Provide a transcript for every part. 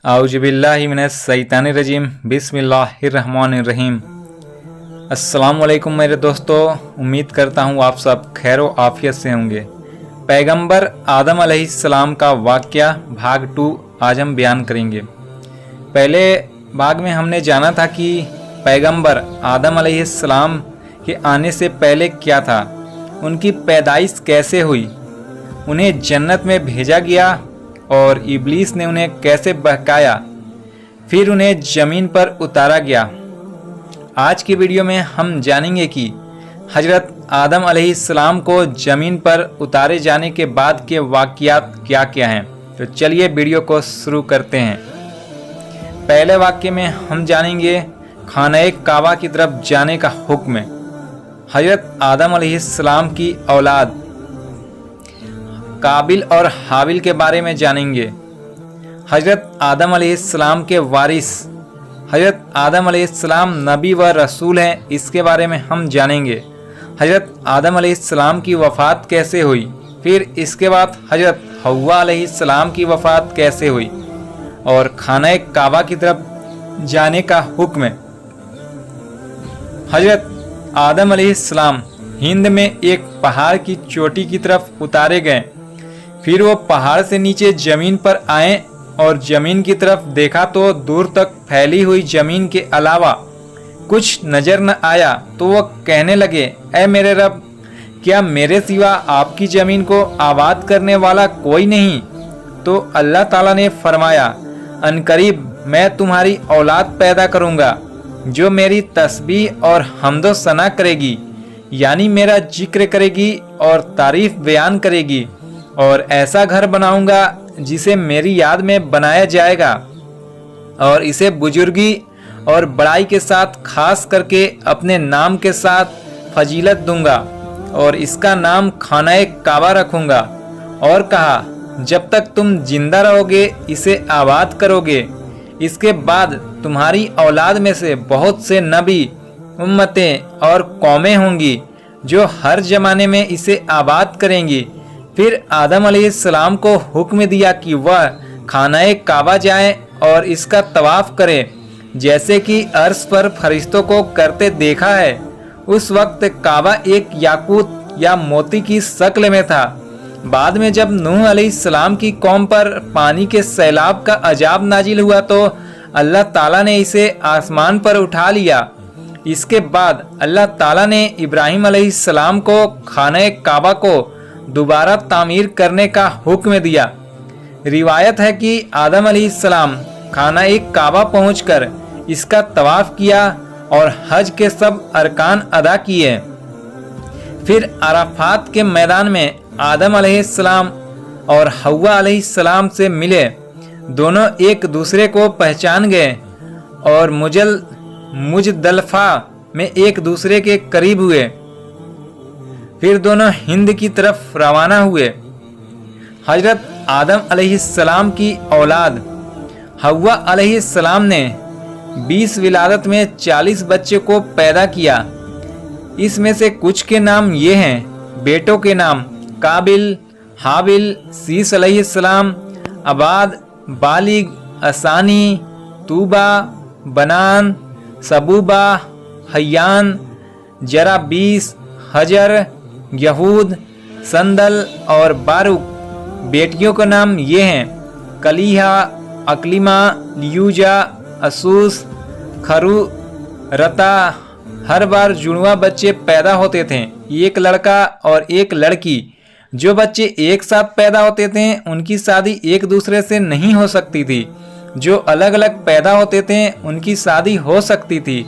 आउज़ुबिल्लाहि मिनश्शैतानिर्रजीम बिस्मिल्लाहिर्रहमानिर्रहीम। अस्सलाम वालेकुम मेरे दोस्तों, उम्मीद करता हूँ आप सब खैर व आफियत से होंगे। पैगंबर आदम अलैहिस्सलाम का वाक़या भाग 2 आज हम बयान करेंगे। पहले भाग में हमने जाना था कि पैगंबर आदम अलैहिस्सलाम के आने से पहले क्या था, उनकी पैदाइश कैसे हुई, उन्हें जन्नत में भेजा गया और इब्लीस ने उन्हें कैसे बहकाया, फिर उन्हें ज़मीन पर उतारा गया। आज की वीडियो में हम जानेंगे कि हजरत आदम अलैहिस्सलाम को ज़मीन पर उतारे जाने के बाद के वाक़यात क्या क्या हैं। तो चलिए वीडियो को शुरू करते हैं। पहले वाक़ये में हम जानेंगे खाने काबा की तरफ जाने का हुक्म। हजरत आदम अलैहिस्सलाम की औलाद काबिल और हाबिल के बारे में जानेंगे। हजरत आदम अलैहिस्सलाम के वारिस हजरत आदम अलैहिस्सलाम नबी व रसूल हैं, इसके बारे में हम जानेंगे। हजरत आदम अलैहिस्सलाम की वफ़ात कैसे हुई, फिर इसके बाद हजरत हव्वा अलैहिस्सलाम की वफ़ात कैसे हुई और खाने काबा की तरफ जाने का हुक्म। हजरत आदम अलैहिस्सलाम हिंद में एक पहाड़ की चोटी की तरफ उतारे गए। फिर वो पहाड़ से नीचे ज़मीन पर आए और ज़मीन की तरफ देखा तो दूर तक फैली हुई ज़मीन के अलावा कुछ नज़र न आया। तो वो कहने लगे, ऐ मेरे रब, क्या मेरे सिवा आपकी ज़मीन को आबाद करने वाला कोई नहीं? तो अल्लाह ताला ने फरमाया, अनकरीब मैं तुम्हारी औलाद पैदा करूँगा जो मेरी तस्बीह और हम्दो सना करेगी, यानी मेरा जिक्र करेगी और तारीफ़ बयान करेगी, और ऐसा घर बनाऊंगा जिसे मेरी याद में बनाया जाएगा और इसे बुजुर्गी और बड़ाई के साथ खास करके अपने नाम के साथ फजीलत दूंगा और इसका नाम खाने काबा रखूंगा। और कहा, जब तक तुम जिंदा रहोगे इसे आबाद करोगे। इसके बाद तुम्हारी औलाद में से बहुत से नबी, उम्मतें और कौमें होंगी जो हर ज़माने में इसे आबाद करेंगी। फिर आदम अलैहिस्सलाम को हुक्म दिया कि वह खाने काबा जाए और इसका तवाफ़ करे, जैसे कि अर्श पर फरिश्तों को करते देखा है। उस वक्त काबा एक याकूत या मोती की शक्ल में था। बाद में जब नूह अलैहिस्सलाम की कौम पर पानी के सैलाब का अजाब नाजिल हुआ तो अल्लाह ताला ने इसे आसमान पर उठा लिया। इसके बाद अल्लाह ताला ने इब्राहीम अलैहिस्सलाम को खाने काबा को दोबारा तामीर करने का हुक्म दिया। रिवायत है कि आदम अलैहिस्सलाम खाने काबा पहुंचकर इसका तवाफ़ किया और हज के सब अरकान अदा किए। फिर अराफात के मैदान में आदम अलैहिस्सलाम और हव्वा अलैहिस्सलाम से मिले। दोनों एक दूसरे को पहचान गए और मुजदलफा में एक दूसरे के करीब हुए। फिर दोनों हिंद की तरफ रवाना हुए। हजरत आदम अलैहिस्सलाम की औलाद हव्वा अलैहिस्सलाम ने 20 विलादत में 40 बच्चे को पैदा किया। इसमें से कुछ के नाम ये हैं। बेटों के नाम काबिल, हाबिल, सीस अलैहिस्सलाम, अबाद, बालिग, असानी, तूबा, बनान, सबूबा, हयान, जराबीस, हजर, यहूद, संदल और बारूक। बेटियों का नाम ये हैं कलीहा, अकलिमा, लियूजा, असूस, खरू, रता। हर बार जुड़वा बच्चे पैदा होते थे, एक लड़का और एक लड़की। जो बच्चे एक साथ पैदा होते थे उनकी शादी एक दूसरे से नहीं हो सकती थी। जो अलग अलग पैदा होते थे उनकी शादी हो सकती थी।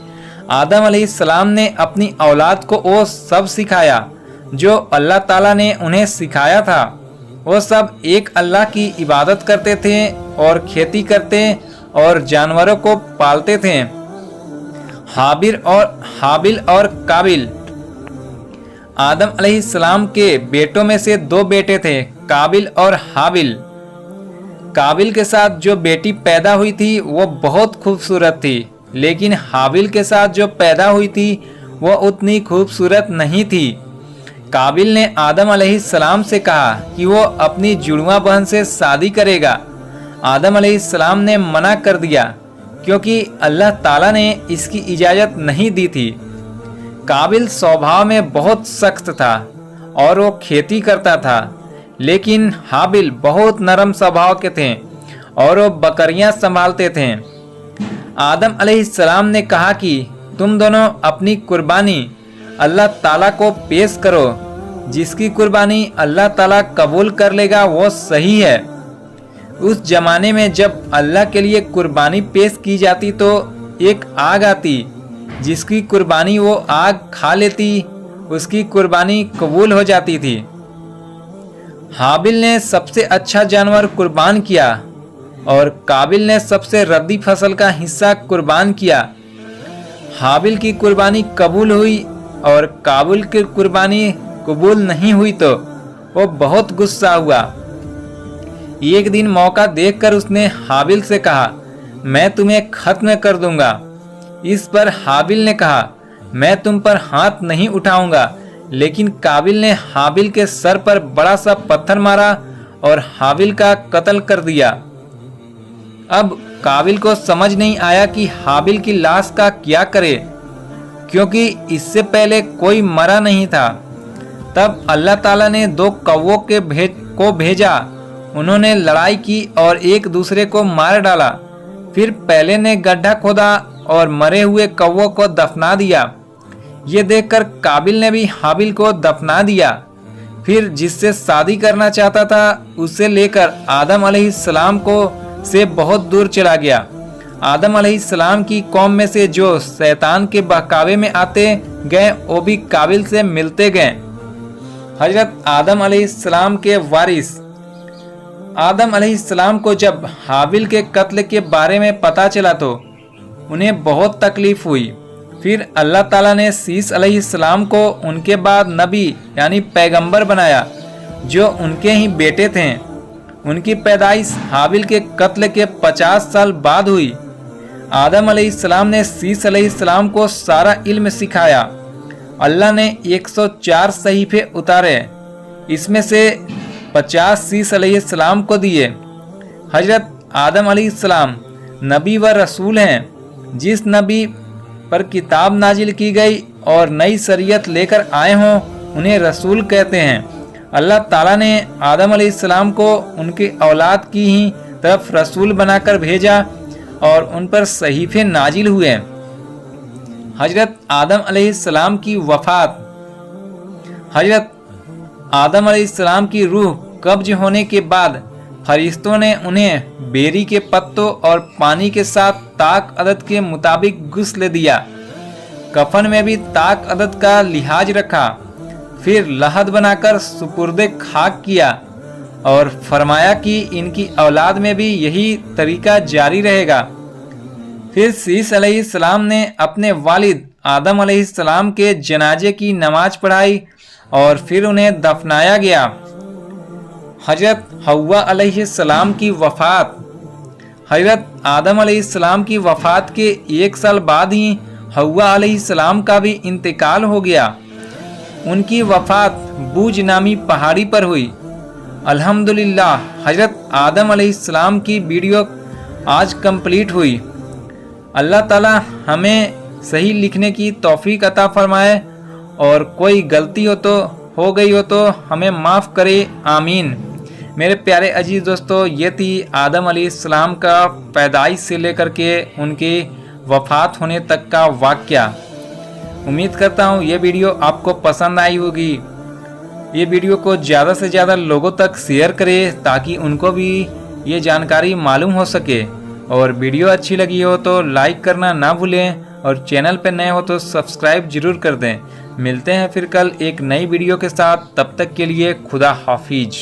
आदम अलैहिस्सलाम ने अपनी औलाद को वो सब सिखाया जो अल्लाह ताला ने उन्हें सिखाया था। वो सब एक अल्लाह की इबादत करते थे और खेती करते और जानवरों को पालते थे। हाबिल और काबिल। आदम अलैहिस्सलाम के बेटों में से 2 बेटे थे, काबिल और हाबिल। काबिल के साथ जो बेटी पैदा हुई थी वो बहुत खूबसूरत थी, लेकिन हाबिल के साथ जो पैदा हुई थी वो उतनी खूबसूरत नहीं थी। काबिल ने आदम अलैहिस्सलाम से कहा कि वो अपनी जुड़वा बहन से शादी करेगा। आदम अलैहिस्सलाम ने मना कर दिया क्योंकि अल्लाह ताला ने इसकी इजाज़त नहीं दी थी। काबिल स्वभाव में बहुत सख्त था और वो खेती करता था, लेकिन हाबिल बहुत नरम स्वभाव के थे और वो बकरियां संभालते थे। आदम अलैहिस्सलाम ने कहा कि तुम दोनों अपनी कुर्बानी अल्लाह ताला को पेश करो, जिसकी कुर्बानी अल्लाह ताला कबूल कर लेगा वो सही है। उस जमाने में जब अल्लाह के लिए कुर्बानी पेश की जाती तो एक आग आती, जिसकी कुर्बानी वो आग खा लेती, उसकी कुर्बानी कबूल हो जाती थी। हाबिल ने सबसे अच्छा जानवर कुर्बान किया और काबिल ने सबसे रद्दी फसल का हिस्सा कुर्बान किया। हाबिल की कुर्बानी कबूल हुई और काबिल की कुर्बानी कबूल नहीं हुई तो वो बहुत गुस्सा हुआ। एक दिन मौका देखकर उसने हाबिल से कहा, मैं तुम्हें खत्म कर दूंगा। इस पर हाबिल ने कहा, मैं तुम पर हाथ नहीं उठाऊंगा, लेकिन काबिल ने हाबिल के सर पर बड़ा सा पत्थर मारा और हाबिल का कत्ल कर दिया। अब काबिल को समझ नहीं आया कि हाबिल की लाश का क्या करे, क्योंकि इससे पहले कोई मरा नहीं था। तब अल्लाह ताला ने 2 कौवों को भेजा। उन्होंने लड़ाई की और एक दूसरे को मार डाला। फिर पहले ने गड्ढा खोदा और मरे हुए कौवों को दफना दिया। ये देखकर काबिल ने भी हाबिल को दफना दिया। फिर जिससे शादी करना चाहता था उसे लेकर आदम अलैहिस्सलाम को से बहुत दूर चला गया। आदम अलैहिस्सलाम की कौम में से जो शैतान के बहकावे में आते गए वो भी काबिल से मिलते गए। हजरत आदम अलैहिस्सलाम के वारिस आदम अलैहिस्सलाम को जब हाबिल के कत्ल के बारे में पता चला तो उन्हें बहुत तकलीफ हुई। फिर अल्लाह ताला ने शीस अलैहिस्सलाम को उनके बाद नबी यानी पैगंबर बनाया, जो उनके ही बेटे थे। उनकी पैदाइश हाबिल के कत्ल के 50 साल बाद हुई। आदम अलैहिस्सलाम ने शीस अलैहिस्सलाम को सारा इल्म सिखाया। अल्लाह ने 104 सहीफे उतारे, इसमें से 50 शीस अलैहिस्सलाम को दिए। हजरत आदम अलैहिस्सलाम नबी व रसूल हैं। जिस नबी पर किताब नाजिल की गई और नई शरीयत लेकर आए हों उन्हें रसूल कहते हैं। अल्लाह ताला ने आदम अलैहिस्सलाम को उनकी औलाद की ही तरफ रसूल बनाकर भेजा और उन पर सहीफे नाजिल हुए। हजरत आदम अलैहिस्सलाम की वफ़ात। हजरत आदम अलैहिस्सलाम की रूह कब्ज होने के बाद फरिश्तों ने उन्हें बेरी के पत्तों और पानी के साथ ताक अदद के मुताबिक गुस्ल दिया। कफन में भी ताक अदद का लिहाज रखा। फिर लहद बनाकर सुपुर्दे खाक किया और फरमाया कि इनकी औलाद में भी यही तरीका जारी रहेगा। फिर शीस अलैहिस्सलाम ने अपने वालिद आदम अलैहिस्सलाम के जनाजे की नमाज पढ़ाई और फिर उन्हें दफनाया गया। हजरत हव्वा अलैहिस्सलाम की वफ़ात। हजरत आदम अलैहिस्सलाम की वफ़ात के 1 साल बाद ही हव्वा अलैहिस्सलाम का भी इंतकाल हो गया। उनकी वफ़ात बूज नामी पहाड़ी पर हुई। अल्हम्दुलिल्लाह हजरत आदम अलैहिस्सलाम की वीडियो आज कंप्लीट हुई। अल्लाह ताला हमें सही लिखने की तौफीक अता फरमाए और कोई गलती हो गई हो तो हमें माफ़ करे, आमीन। मेरे प्यारे अजीज़ दोस्तों, ये थी आदम अलैहिस्सलाम का पैदाइश से लेकर के उनके वफ़ात होने तक का वाक़या। उम्मीद करता हूँ ये वीडियो आपको पसंद आई होगी। ये वीडियो को ज़्यादा से ज़्यादा लोगों तक शेयर करें ताकि उनको भी ये जानकारी मालूम हो सके। और वीडियो अच्छी लगी हो तो लाइक करना ना भूलें और चैनल पर नए हो तो सब्सक्राइब ज़रूर कर दें। मिलते हैं फिर कल एक नई वीडियो के साथ, तब तक के लिए खुदा हाफिज।